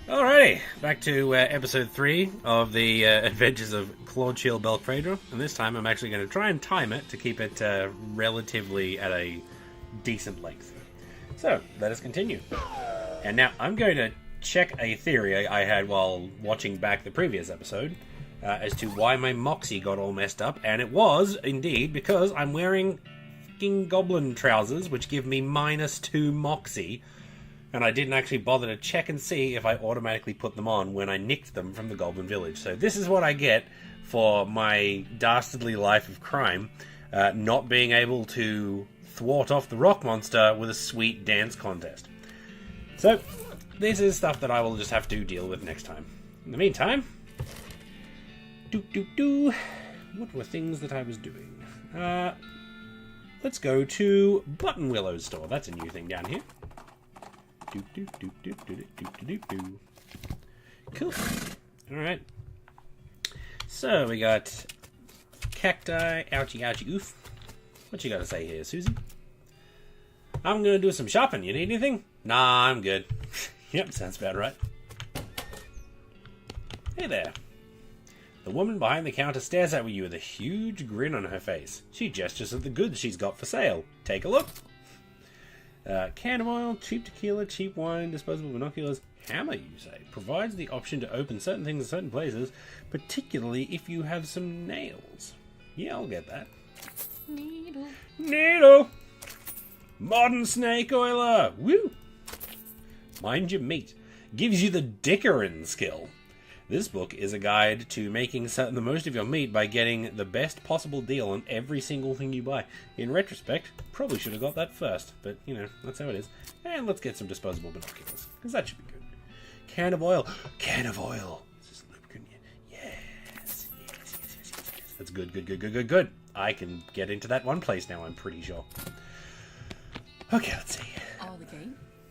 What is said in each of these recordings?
Alrighty, back to episode 3 of the adventures of Klaudsheal Belkphaedra, and this time I'm actually going to try and time it to keep it relatively at a decent length. So, let us continue. And now I'm going to check a theory I had while watching back the previous episode as to why my moxie got all messed up, and it was, indeed, because I'm wearing fucking goblin trousers, which give me -2 moxie. And I didn't actually bother to check and see if I automatically put them on when I nicked them from the Goblin Village. So this is what I get for my dastardly life of crime, not being able to thwart off the rock monster with a sweet dance contest. So this is stuff that I will just have to deal with next time. In the meantime, what were things that I was doing? Let's go to Button Willow's store. That's a new thing down here. Cool. Alright. So we got cacti, ouchie ouchie oof. What you got to say here, Susie? I'm gonna do some shopping. You need anything? Nah, I'm good. Yep, sounds about right. Hey there. The woman behind the counter stares at you with a huge grin on her face. She gestures at the goods she's got for sale. Take a look. Can of oil, cheap tequila, cheap wine, disposable binoculars. Hammer, you say, provides the option to open certain things in certain places, particularly if you have some nails. Yeah, I'll get that. Needle! Modern snake oiler! Woo! Mind your meat. Gives you the Dickerin skill. This book is a guide to making the most of your meat by getting the best possible deal on every single thing you buy. In retrospect, probably should have got that first, but, you know, that's how it is. And let's get some disposable binoculars, because that should be good. Can of oil. Can of oil. Is this lubricant? Yes. That's good. I can get into that one place now, I'm pretty sure. Okay, let's see. Oh, the gate?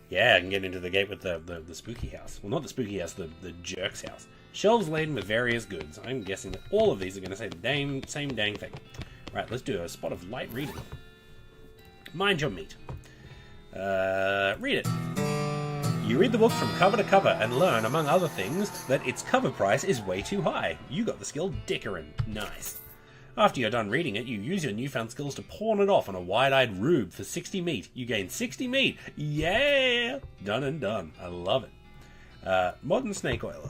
Yeah, I can get into the gate with the spooky house. Well, not the spooky house, the jerk's house. Shelves laden with various goods. I'm guessing that all of these are going to say the same dang thing. Right, let's do a spot of light reading. Mind your meat. Read it. You read the book from cover to cover and learn, among other things, that its cover price is way too high. You got the skill Dickerin. Nice. After you're done reading it, you use your newfound skills to pawn it off on a wide-eyed rube for 60 meat. You gain 60 meat. Yeah! Done and done. I love it. Modern snake oiler.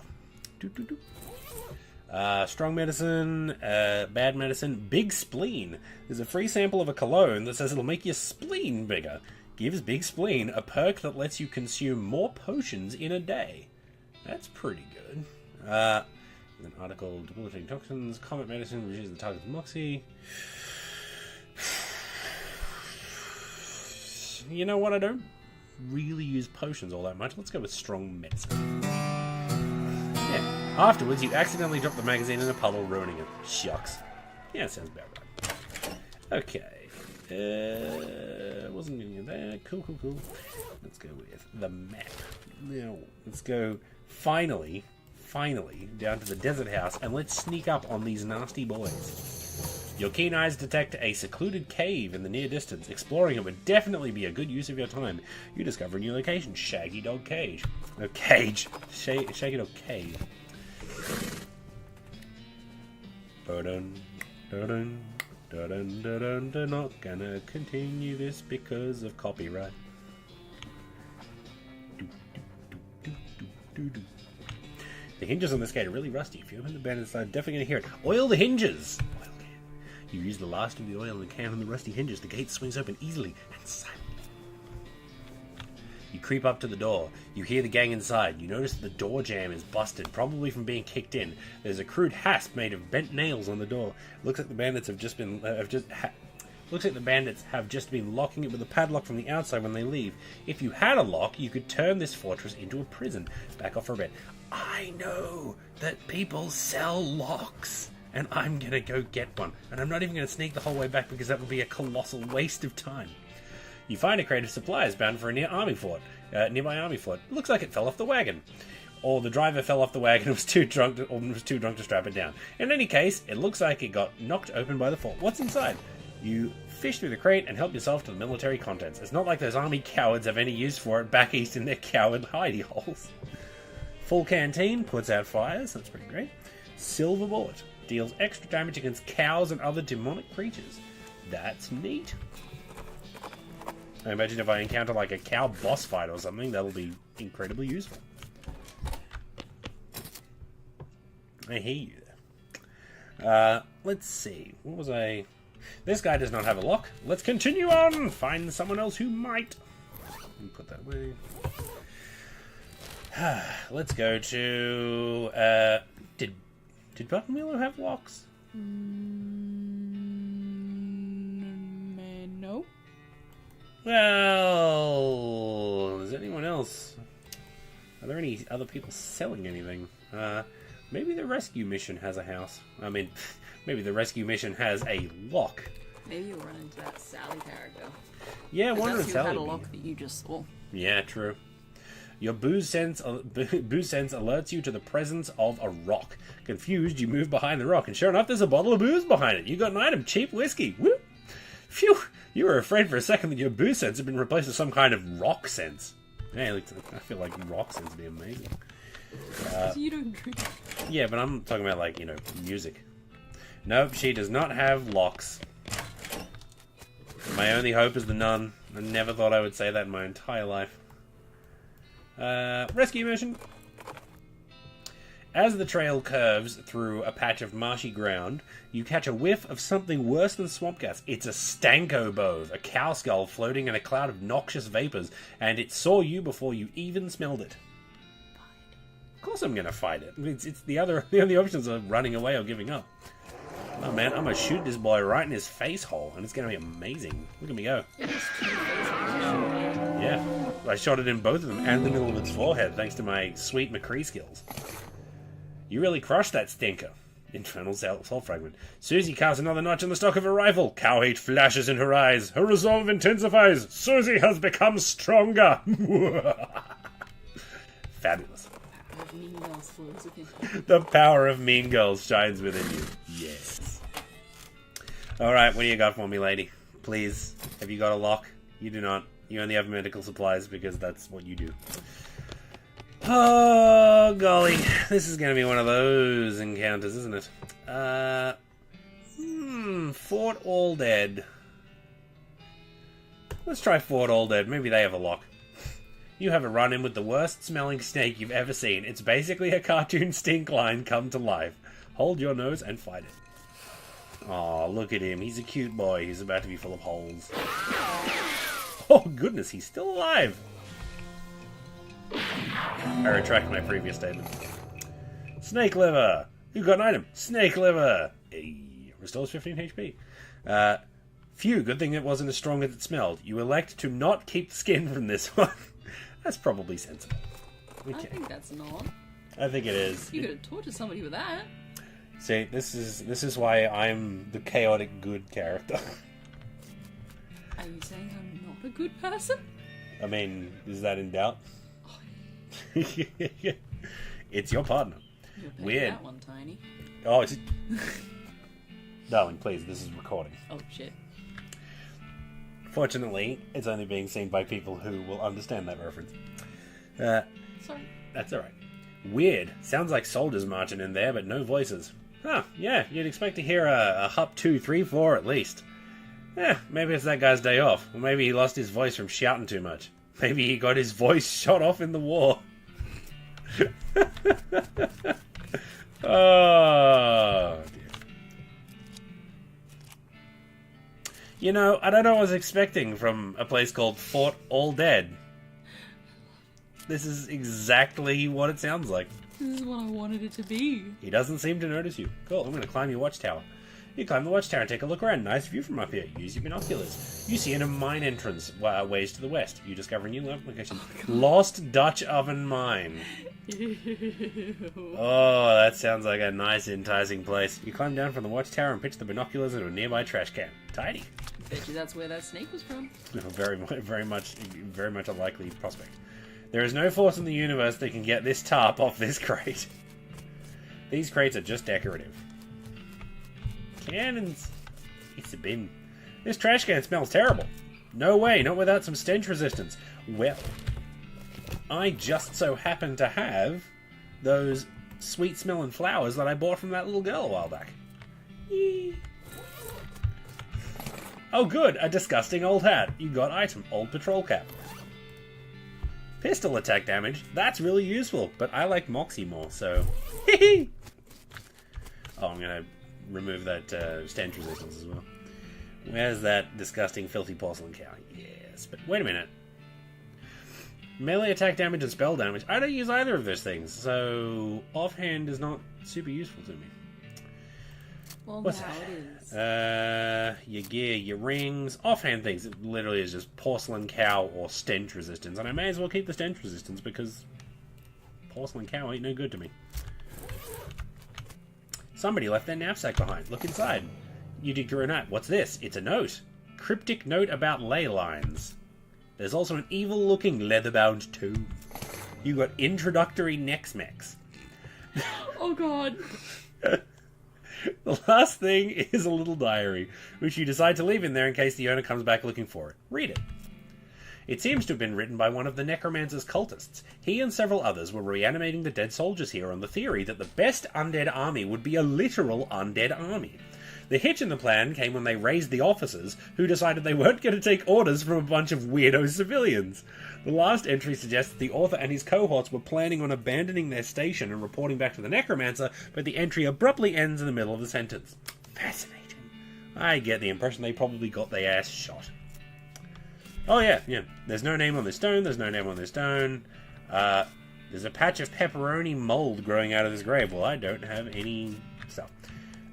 Strong medicine, bad medicine, big spleen. There's a free sample of a cologne that says it'll make your spleen bigger. Gives big spleen a perk that lets you consume more potions in a day. That's pretty good. An article, debilitating toxins, comet medicine, reduces the target's moxie. You know what? I don't really use potions all that much. Let's go with strong medicine. Yeah. Afterwards, you accidentally drop the magazine in a puddle, ruining it. Shucks. Yeah, sounds about right. Okay. Wasn't any of that. Cool. Let's go with the map. Now, let's go finally down to the desert house, and let's sneak up on these nasty boys. Your keen eyes detect a secluded cave in the near distance. Exploring it would definitely be a good use of your time. You discover a new location, Shaggy Dog Cage. No, cage. Shaggy Dog Cave. Not gonna continue this because of copyright. The hinges on this gate are really rusty. If you open the band inside, definitely going to hear it. Oil the hinges! Oil can. You use the last of the oil in the can on the rusty hinges. The gate swings open easily and silently. You creep up to the door. You hear the gang inside. You notice that the door jamb is busted, probably from being kicked in. There's a crude hasp made of bent nails on the door. Looks like the bandits have just been locking it with a padlock from the outside when they leave. If you had a lock, you could turn this fortress into a prison. Back off for a bit. I know that people sell locks, and I'm gonna go get one. And I'm not even gonna sneak the whole way back because that would be a colossal waste of time. You find a crate of supplies bound for a nearby army fort. It looks like it fell off the wagon. Or the driver fell off the wagon and was too drunk to strap it down. In any case, it looks like it got knocked open by the fort. What's inside? You fish through the crate and help yourself to the military contents. It's not like those army cowards have any use for it back east in their coward hidey holes. Full Canteen puts out fires. That's pretty great. Silver Bullet deals extra damage against cows and other demonic creatures. That's neat. I imagine if I encounter like a cow boss fight or something, that'll be incredibly useful. I hear you there. Let's see. What was I... This guy does not have a lock. Let's continue on. Find someone else who might. Put that away. Let's go to... Did Buttonwheeler have locks? No. Well... Is anyone else... Are there any other people selling anything? Maybe the rescue mission has a house. I mean, maybe the rescue mission has a lock. Maybe you'll run into that Sally character. Yeah, one of Sally had a Sally. lock that you just saw. Yeah, true. Your booze sense alerts you to the presence of a rock. Confused, you move behind the rock, and sure enough, there's a bottle of booze behind it. You got an item, cheap whiskey. Woo! Phew! You were afraid for a second that your booze sense had been replaced with some kind of rock sense. Yeah, I feel like rock sense would be amazing. You don't drink. Yeah, but I'm talking about, like, you know, music. Nope, she does not have locks. My only hope is the nun. I never thought I would say that in my entire life. Rescue mission. As the trail curves through a patch of marshy ground, you catch a whiff of something worse than swamp gas. It's a stanko bove, a cow skull floating in a cloud of noxious vapors, and it saw you before you even smelled it. Of course I'm gonna fight it. It's the only options are running away or giving up. Oh man, I'm gonna shoot this boy right in his face hole, and it's gonna be amazing. Look at me go. Yeah, I shot it in both of them and the middle of its forehead, thanks to my sweet McCree skills. You really crushed that stinker. Infernal soul fragment. Susie casts another notch in the stock of her rifle. Cow hate flashes in her eyes. Her resolve intensifies. Susie has become stronger. Fabulous. The power of Mean Girls shines within you. Yes. Alright, what do you got for me, lady? Please. Have you got a lock? You do not. You only have medical supplies because that's what you do. Oh, golly. This is going to be one of those encounters, isn't it? Fort Alldead. Let's try Fort Alldead. Maybe they have a lock. You have a run-in with the worst-smelling snake you've ever seen. It's basically a cartoon stink line come to life. Hold your nose and fight it. Aw, look at him. He's a cute boy. He's about to be full of holes. Oh, goodness. He's still alive. I retract my previous statement. Snake liver. You got an item. Snake liver. Hey, restores 15 HP. Phew, good thing it wasn't as strong as it smelled. You elect to not keep the skin from this one. That's probably sensible. Okay. I think that's not. I think it is. You could have tortured somebody with that. See, this is why I'm the chaotic good character. Are you saying I'm not a good person? I mean, is that in doubt? Oh. It's your partner. You're paying Weird. that one, Tiny. Oh, it's... Darling, please, this is recording. Oh, shit. Fortunately, it's only being seen by people who will understand that reference. Sorry. That's alright. Weird. Sounds like soldiers marching in there, but no voices. Huh, yeah, you'd expect to hear a Hup 2, 3, 4 at least. Maybe it's that guy's day off. Or maybe he lost his voice from shouting too much. Maybe he got his voice shot off in the war. Oh, dear. You know, I don't know what I was expecting from a place called Fort Alldead. This is exactly what it sounds like. This is what I wanted it to be. He doesn't seem to notice you. Cool, I'm going to climb your watchtower. You climb the watchtower and take a look around. Nice view from up here. Use your binoculars. You see a mine entrance ways to the west. You discover a new location. Lost Dutch Oven Mine. Oh, that sounds like a nice, enticing place. You climb down from the watchtower and pitch the binoculars into a nearby trash can. Tidy. Bet you that's where that snake was from. Very much a likely prospect. There is no force in the universe that can get this tarp off this crate. These crates are just decorative. Cannons. It's a bin. This trash can smells terrible. No way, not without some stench resistance. Well, I just so happen to have those sweet-smelling flowers that I bought from that little girl a while back. Yee. Oh good, a disgusting old hat. You got item, old patrol cap. Pistol attack damage, that's really useful, but I like Moxie more, so... Hee. Oh, I'm gonna remove that stench resistance as well. Where's that disgusting, filthy porcelain cow? Yes, but wait a minute. Melee attack damage and spell damage. I don't use either of those things, so offhand is not super useful to me. Well, What's now that? it is. Your gear, your rings, offhand things. It literally is just porcelain cow or stench resistance, and I may as well keep the stench resistance because porcelain cow ain't no good to me. Somebody left their knapsack behind. Look inside. You dig through a note. What's this? It's a note. Cryptic note about ley lines. There's also an evil-looking leather-bound tome. You got introductory Nex-Mex. Oh god. The last thing is a little diary, which you decide to leave in there in case the owner comes back looking for it. Read it. It seems to have been written by one of the Necromancer's cultists. He and several others were reanimating the dead soldiers here on the theory that the best undead army would be a literal undead army. The hitch in the plan came when they raised the officers, who decided they weren't going to take orders from a bunch of weirdo civilians. The last entry suggests that the author and his cohorts were planning on abandoning their station and reporting back to the Necromancer, but the entry abruptly ends in the middle of the sentence. Fascinating. I get the impression they probably got their ass shot. Oh yeah. There's no name on this stone, there's no name on this stone. There's a patch of pepperoni mold growing out of this grave. Well, I don't have any stuff.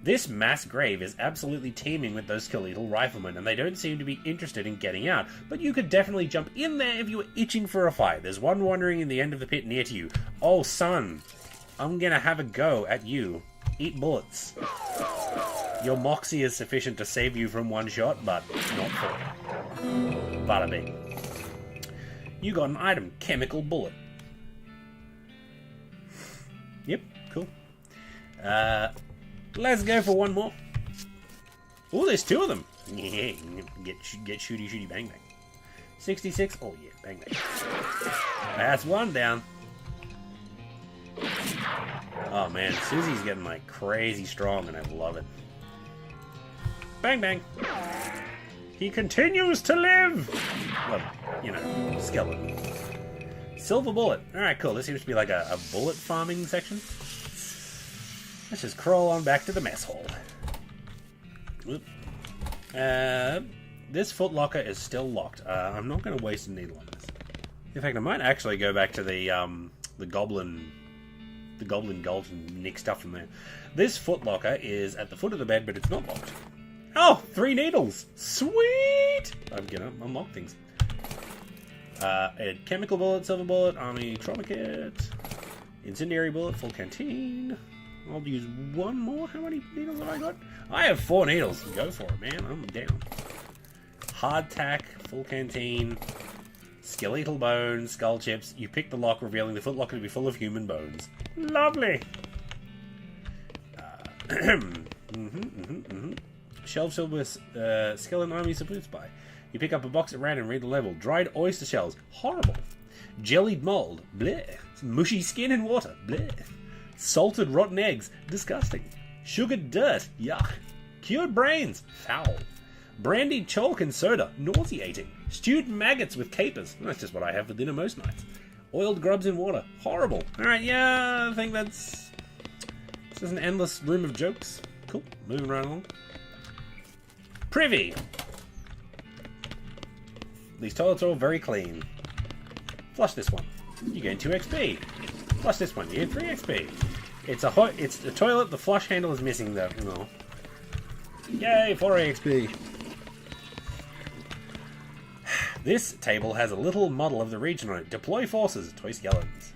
This mass grave is absolutely teeming with those skeletal riflemen, and they don't seem to be interested in getting out, but you could definitely jump in there if you were itching for a fight. There's one wandering in the end of the pit near to you. Oh, son, I'm gonna have a go at you. Eat bullets. Your moxie is sufficient to save you from one shot, but not four. Bada bing. You got an item, chemical bullet. Yep, cool. Let's go for one more. Oh, there's two of them. Yeah, get shooty shooty bang bang. 66. Oh yeah, bang bang. That's one down. Oh man, Susie's getting like crazy strong, and I love it. Bang bang. He continues to live. Well, you know, skeleton. Silver bullet. All right, cool. This seems to be like a bullet farming section. Let's just crawl on back to the mess hall. Whoop. This footlocker is still locked. I'm not going to waste a needle on this. In fact, I might actually go back to the Goblin Gulch and nick stuff from there. This footlocker is at the foot of the bed, but it's not locked. Oh, 3 needles! Sweet! I'm gonna unlock things. A chemical bullet, silver bullet, army trauma kit, incendiary bullet, full canteen. I'll use one more. How many needles have I got? I have 4 needles. Go for it, man. I'm down. Hardtack, full canteen, skeletal bones, skull chips. You pick the lock, revealing the footlocker to be full of human bones. Lovely. Shelves filled with skeleton army supplies by. You pick up a box at random, read the level. Dried oyster shells. Horrible. Jellied mold. Bleh. Mushy skin and water. Bleh. Salted rotten eggs. Disgusting. Sugared dirt. Yuck. Cured brains. Foul. Brandied chalk and soda. Nauseating. Stewed maggots with capers. That's just what I have for dinner most nights. Oiled grubs in water. Horrible. Alright, yeah, I think that's... This is an endless room of jokes. Cool. Moving right along. Privy. These toilets are all very clean. Flush this one. You gain 2 XP. Flush this one. You gain 3 XP. It's a toilet. The flush handle is missing though. No. Yay, 4 XP. This table has a little model of the region on it. Deploy forces. Toy skeletons.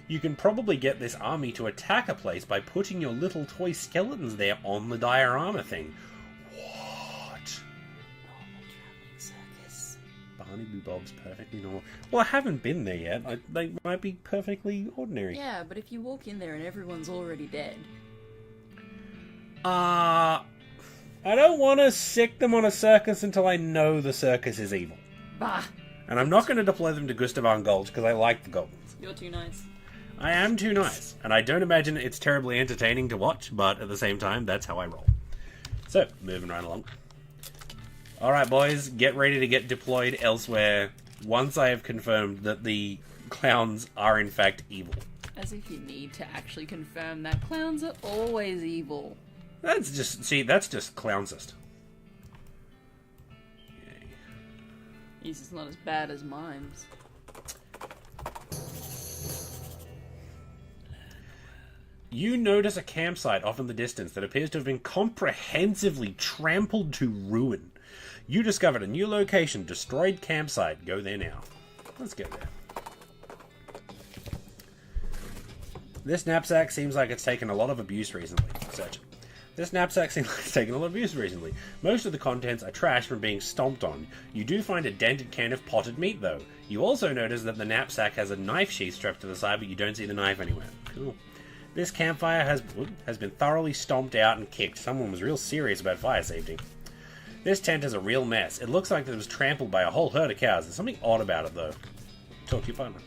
You can probably get this army to attack a place by putting your little toy skeletons there on the diorama thing. Barney Bob's perfectly normal. Well, I haven't been there yet. They might be perfectly ordinary. Yeah, but if you walk in there and everyone's already dead. I don't want to sick them on a circus until I know the circus is evil. Bah! And I'm not going to deploy them to Gustavon Gulch because I like the goblins. You're too nice. I am too nice, and I don't imagine it's terribly entertaining to watch, but at the same time, that's how I roll. So, moving right along. Alright, boys, get ready to get deployed elsewhere once I have confirmed that the clowns are in fact evil. As if you need to actually confirm that clowns are always evil. That's just clownsist. Yay. It's not as bad as mimes. You notice a campsite off in the distance that appears to have been comprehensively trampled to ruin. You discovered a new location, destroyed campsite. Go there now. Let's go there. This knapsack seems like it's taken a lot of abuse recently. Search it. This knapsack seems like it's taken a lot of abuse recently. Most of the contents are trash from being stomped on. You do find a dented can of potted meat, though. You also notice that the knapsack has a knife sheath strapped to the side, but you don't see the knife anywhere. Cool. This campfire has been thoroughly stomped out and kicked. Someone was real serious about fire safety. This tent is a real mess. It looks like it was trampled by a whole herd of cows. There's something odd about it, though. Talk to your partner.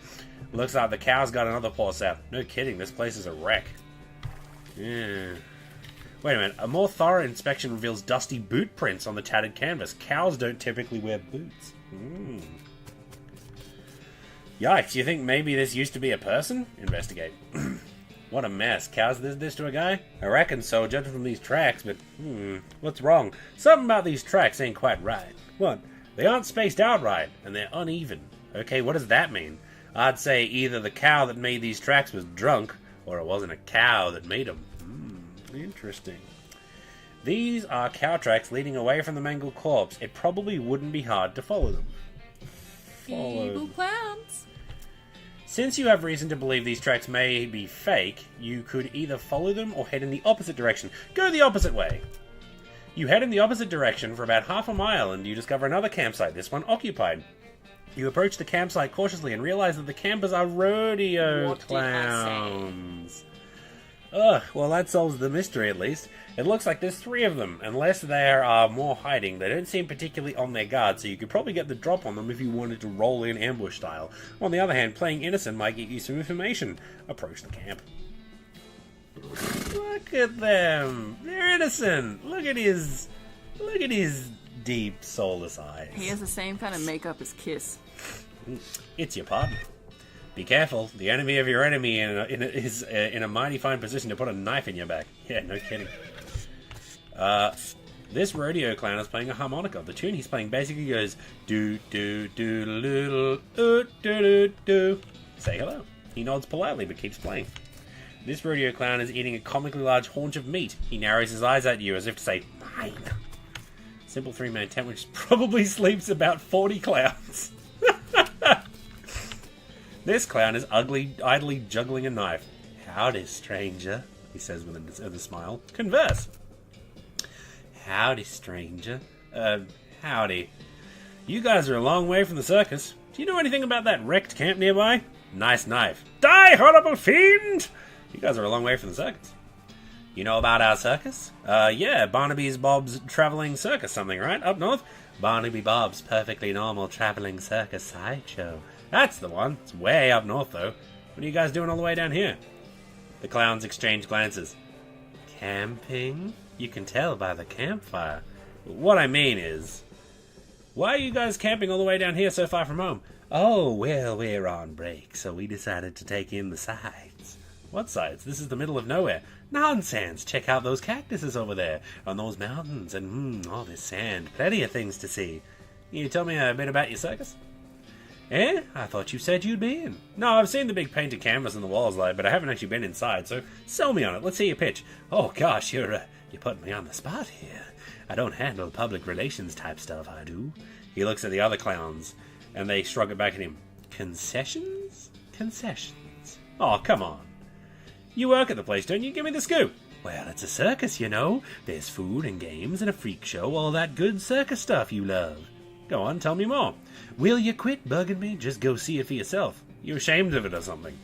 Looks like the cows got another paw sap. No kidding, this place is a wreck. Yeah. Wait a minute. A more thorough inspection reveals dusty boot prints on the tattered canvas. Cows don't typically wear boots. Yikes, you think maybe this used to be a person? Investigate. What a mess. Cows did this to a guy? I reckon so, judging from these tracks, but what's wrong? Something about these tracks ain't quite right. What? They aren't spaced out right, and they're uneven. Okay, what does that mean? I'd say either the cow that made these tracks was drunk, or it wasn't a cow that made them. Interesting. These are cow tracks leading away from the mangled corpse. It probably wouldn't be hard to follow them. Evil clowns. Since you have reason to believe these tracks may be fake, you could either follow them or head in the opposite direction. Go the opposite way! You head in the opposite direction for about half a mile and you discover another campsite, this one occupied. You approach the campsite cautiously and realize that the campers are rodeo clowns. Ugh, well that solves the mystery at least. It looks like there's 3 of them. Unless there are more hiding, they don't seem particularly on their guard, so you could probably get the drop on them if you wanted to roll in ambush style. On the other hand, playing innocent might get you some information. Approach the camp. Look at them! They're innocent! Look at his deep, soulless eyes. He has the same kind of makeup as Kiss. It's your partner. Be careful, the enemy of your enemy is in a mighty fine position to put a knife in your back. Yeah, no kidding. This rodeo clown is playing a harmonica. The tune he's playing basically goes do do do little do do do. Say hello. He nods politely but keeps playing. This rodeo clown is eating a comically large haunch of meat. He narrows his eyes at you as if to say, mine. Simple 3-man tent which probably sleeps about 40 clowns. This clown is idly juggling a knife. Howdy, stranger, he says with a smile. Converse. Howdy, stranger. Howdy. You guys are a long way from the circus. Do you know anything about that wrecked camp nearby? Nice knife. Die, horrible fiend! You guys are a long way from the circus. You know about our circus? Yeah, Barnaby's Bob's traveling circus something, right? Up north? Barnaby Bob's perfectly normal traveling circus sideshow. That's the one. It's way up north, though. What are you guys doing all the way down here? The clowns exchange glances. Camping? You can tell by the campfire. What I mean is, why are you guys camping all the way down here so far from home? Oh, well, we're on break, so we decided to take in the sights. What sights? This is the middle of nowhere. Nonsense! Check out those cactuses over there, on those mountains, and all this sand. Plenty of things to see. Can you tell me a bit about your circus? Eh? I thought you said you'd be in. No, I've seen the big painted canvas on the walls, but I haven't actually been inside, so sell me on it. Let's see your pitch. Oh, gosh, you're putting me on the spot here. I don't handle public relations type stuff, I do. He looks at the other clowns, and they shrug it back at him. Concessions? Concessions. Oh, come on. You work at the place, don't you? Give me the scoop. Well, it's a circus, you know. There's food and games and a freak show, all that good circus stuff you love. Go on, tell me more. Will you quit bugging me? Just go see it for yourself. You're ashamed of it or something.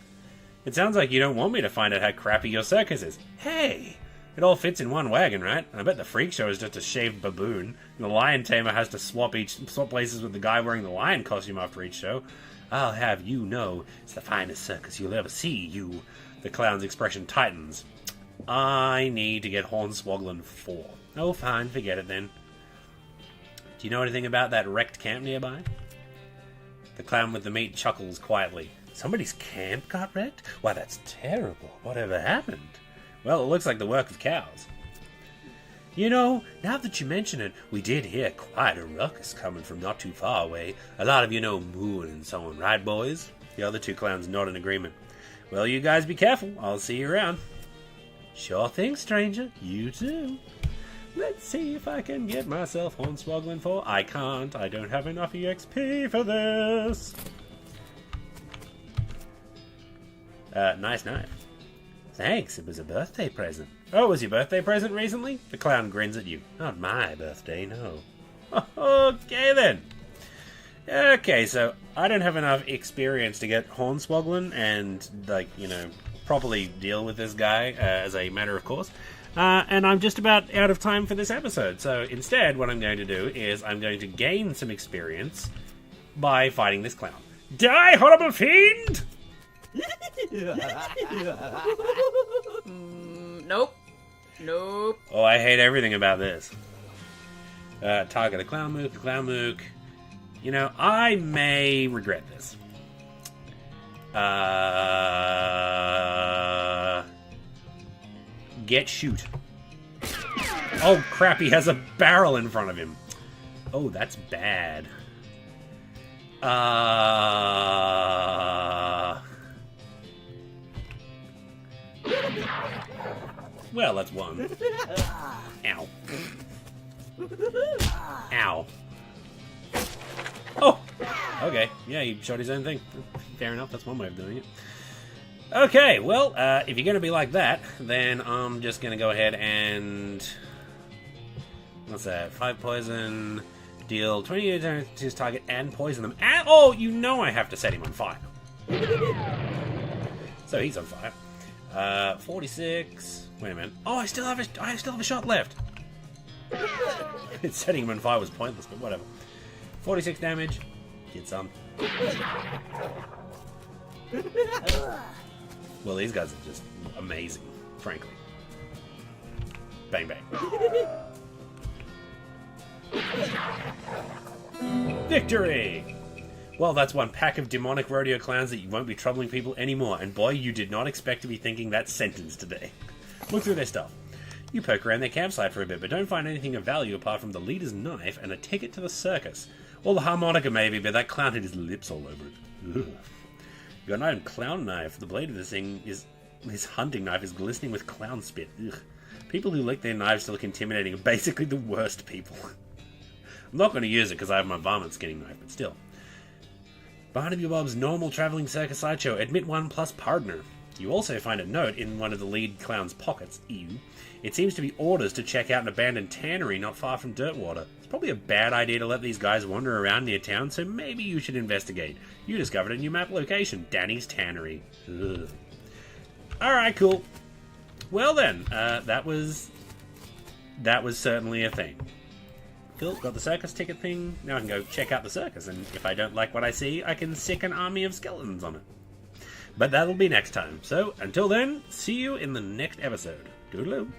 It sounds like you don't want me to find out how crappy your circus is. Hey! It all fits in one wagon, right? I bet the freak show is just a shaved baboon. And the lion tamer has to swap places with the guy wearing the lion costume after each show. I'll have you know it's the finest circus you'll ever see, you. The clown's expression tightens. I need to get Hornswogglin 4. Oh, fine, forget it then. Do you know anything about that wrecked camp nearby? The clown with the meat chuckles quietly. Somebody's camp got wrecked? Why, that's terrible. Whatever happened? Well, it looks like the work of cows. You know, now that you mention it, we did hear quite a ruckus coming from not too far away. A lot of mooing and so on, right, boys? The other two clowns nod in agreement. Well, you guys be careful. I'll see you around. Sure thing, stranger. You too. Let's see if I can get myself Hornswogglin 4. I can't. I don't have enough EXP for this. Nice knife. Thanks, it was a birthday present. Oh, was your birthday present recently? The clown grins at you. Not my birthday, no. Okay then. Okay, so I don't have enough experience to get Hornswogglin and, properly deal with this guy as a matter of course. And I'm just about out of time for this episode. So instead, what I'm going to do is I'm going to gain some experience by fighting this clown. Die, horrible fiend! Nope. Oh, I hate everything about this. Target a clown mook. You know, I may regret this. Get shoot. Oh crap, he has a barrel in front of him. Oh, that's bad. Well, that's one. Ow. Ow. Oh! Okay, yeah, he shot his own thing. Fair enough, that's one way of doing it. Okay, well, if you're going to be like that, then I'm just going to go ahead and... What's that? 5 poison, deal 20 damage to his target, and poison them. And, oh, you know I have to set him on fire. So he's on fire. 46... Wait a minute. Oh, I still have a shot left. Setting him on fire was pointless, but whatever. 46 damage. Get some. Well, these guys are just amazing, frankly. Bang, bang. Victory! Well, that's one pack of demonic rodeo clowns that you won't be troubling people anymore, and boy, you did not expect to be thinking that sentence today. Look through their stuff. You poke around their campsite for a bit, but don't find anything of value apart from the leader's knife and a ticket to the circus. Or the harmonica maybe, but that clown had his lips all over it. Ugh. You got an iron clown knife. The blade of this thing is... His hunting knife is glistening with clown spit. Ugh. People who lick their knives to look intimidating are basically the worst people. I'm not going to use it because I have my varmint skinning knife, but still. Barnaby Bob's normal travelling circus sideshow. Admit 1 plus partner. You also find a note in one of the lead clown's pockets. Ew. It seems to be orders to check out an abandoned tannery not far from Dirtwater. It's probably a bad idea to let these guys wander around near town, so maybe you should investigate. You discovered a new map location, Danny's Tannery. Ugh. Alright, cool. Well then, that was certainly a thing. Cool, got the circus ticket thing. Now I can go check out the circus, and if I don't like what I see, I can sick an army of skeletons on it. But that'll be next time. So, until then, see you in the next episode. Toodaloo.